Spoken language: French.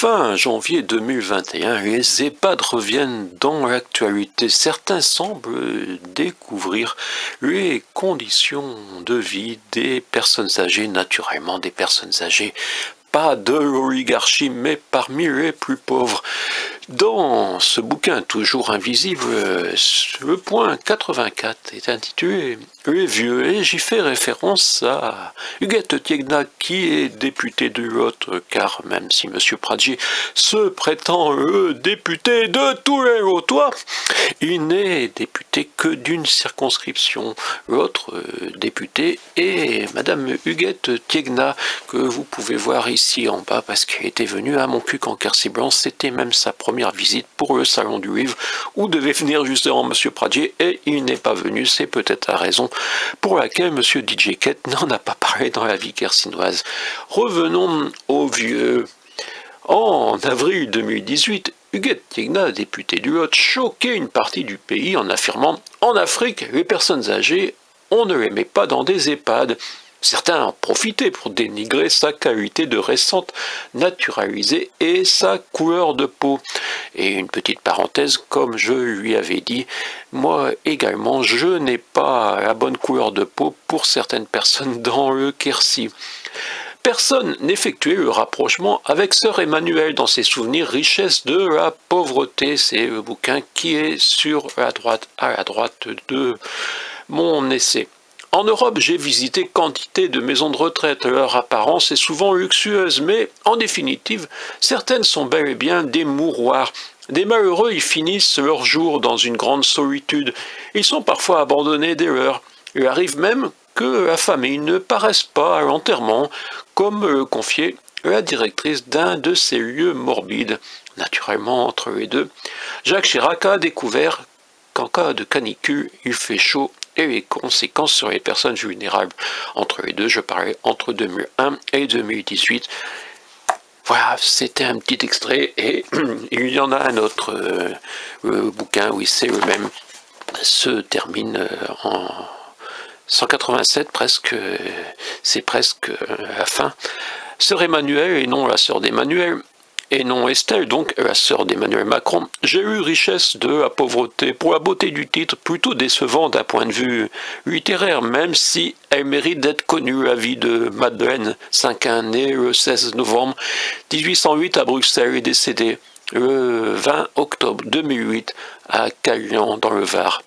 Fin janvier 2021, les EHPAD reviennent dans l'actualité. Certains semblent découvrir les conditions de vie des personnes âgées, naturellement des personnes âgées. Pas de l'oligarchie, mais parmi les plus pauvres. Dans ce bouquin toujours invisible, le point 84 est intitulé « Les vieux » et j'y fais référence à Huguette Tiegna qui est député du Lot, car même si M. Pradji se prétend le député de tous les Lotois, il n'est député que d'une circonscription. L'autre député est Madame Huguette Tiegna, que vous pouvez voir ici en bas parce qu'elle était venue à Montcuq en Quercy-Blanc. C'était même sa première visite pour le salon du livre où devait venir justement M. Pradji et il n'est pas venu. C'est peut-être la raison pour laquelle M. DJ Kett n'en a pas parlé dans la vie quercinoise. Revenons aux vieux. En avril 2018, Huguette Tiegna, députée du Lot, choquait une partie du pays en affirmant « En Afrique, les personnes âgées, on ne les met pas dans des EHPAD ». Certains en profitaient pour dénigrer sa qualité de récente naturalisée et sa couleur de peau. Et une petite parenthèse, comme je lui avais dit, moi également, je n'ai pas la bonne couleur de peau pour certaines personnes dans le Quercy. Personne n'effectuait le rapprochement avec Sœur Emmanuelle dans ses souvenirs Richesse de la pauvreté. C'est le bouquin qui est sur la droite, à la droite de mon essai. En Europe, j'ai visité quantité de maisons de retraite. Leur apparence est souvent luxueuse, mais en définitive, certaines sont bel et bien des mouroirs. Des malheureux y finissent leur jour dans une grande solitude. Ils sont parfois abandonnés dès l'heure. Il arrive même que la famille ne paraisse pas à l'enterrement, comme le confiait la directrice d'un de ces lieux morbides. Naturellement, entre les deux, Jacques Chirac a découvert qu'en cas de canicule, il fait chaud et les conséquences sur les personnes vulnérables. Entre les deux, je parlais entre 2001 et 2018. Voilà, c'était un petit extrait et il y en a un autre. Le bouquin, oui, c'est le même, se termine en 187 presque, c'est presque la fin. Sœur Emmanuelle et non la sœur d'Emmanuel. Et non Estelle, donc la sœur d'Emmanuel Macron. J'ai eu Richesse de la pauvreté, pour la beauté du titre, plutôt décevant d'un point de vue littéraire, même si elle mérite d'être connue. La vie de Madeleine Cinquin, née le 16 novembre 1808 à Bruxelles, est décédée le 20 octobre 2008 à Cagnan dans le Var.